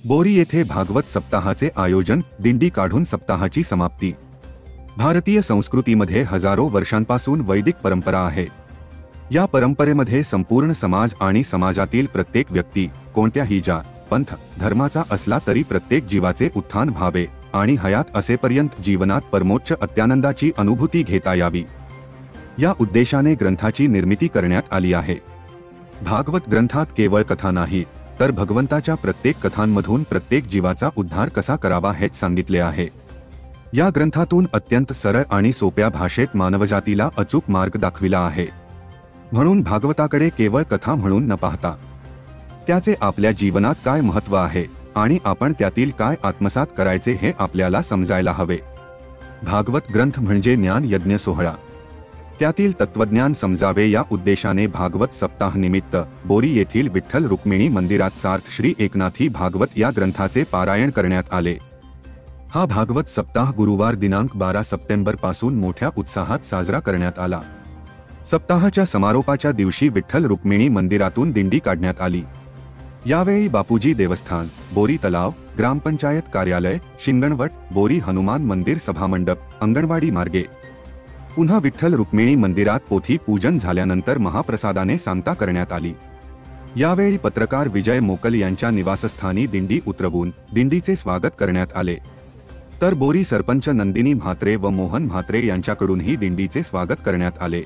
बोरी येथे भागवत सप्ताहाचे आयोजन, दिंडी काढून सप्ताहाची समाप्ती। भारतीय संस्कृतीमध्ये हजारो वर्षांपासून वैदिक परंपरा आहे। या परंपरेमध्ये संपूर्ण समाज आणि समाजातील प्रत्येक व्यक्ती कोणत्याही जात, पंथ, धर्माचा असला तरी प्रत्येक जीवाचे उत्थान व्हावे आणि हयात असेपर्यंत जीवनात परमोच्च अत्यानंदाची अनुभूती घेता यावी, या उद्देशाने ग्रंथाची निर्मिती करण्यात आली आहे। भागवत ग्रंथात केवळ कथा नाही, तर भगवंताच्या प्रत्येक कथांमधून प्रत्येक जीवाचा उद्धार कसा करावा हेच सांगितले आहे। या ग्रंथातून अत्यंत सरळ आणि सोप्या भाषेत मानवजातीला अचूक मार्ग दाखविला आहे। म्हणून भागवताकडे केवळ कथा म्हणून न पाहता त्याचे आपल्या जीवनात काय महत्त्व आहे आणि आपण त्यातील काय आत्मसात करायचे हे आपल्याला समजायला हवे। भागवत ग्रंथ म्हणजे ज्ञान यज्ञ सोहळा, त्यातील तत्वज्ञान समजावे या उद्देशाने भागवत सप्ताह निमित्त बोरी येथील विठ्ठल रुक्मिणी मंदिरात सार्थ श्री एकनाथी भागवत या ग्रंथाचे पारायण करण्यात आले। हा भागवत सप्ताह गुरुवार दिनांक 12 सप्टेंबर पासून मोठ्या उत्साहात साजरा करण्यात आला। सप्ताहाच्या समारोपाच्या दिवशी विठ्ठल रुक्मिणी मंदिरातून दिंडी काढण्यात आली। यावेळी बापूजी देवस्थान, बोरी तलाव, ग्रामपंचायत कार्यालय, शिंगणवट, बोरी हनुमान मंदिर सभामंडप, अंगणवाडी मार्गे पुन्हा विठ्ठल रुक्मिणी मंदिरात पोथी पूजन झाल्यानंतर महाप्रसादाने सांगता करण्यात आली। यावेळी पत्रकार विजय मोकल यांच्या निवासस्थानी दिंडी उतरवून दिंडीचे स्वागत करण्यात आले, तर बोरी सरपंच नंदिनी म्हात्रे व मोहन म्हात्रे यांच्याकडूनही दिंडीचे स्वागत करण्यात आले।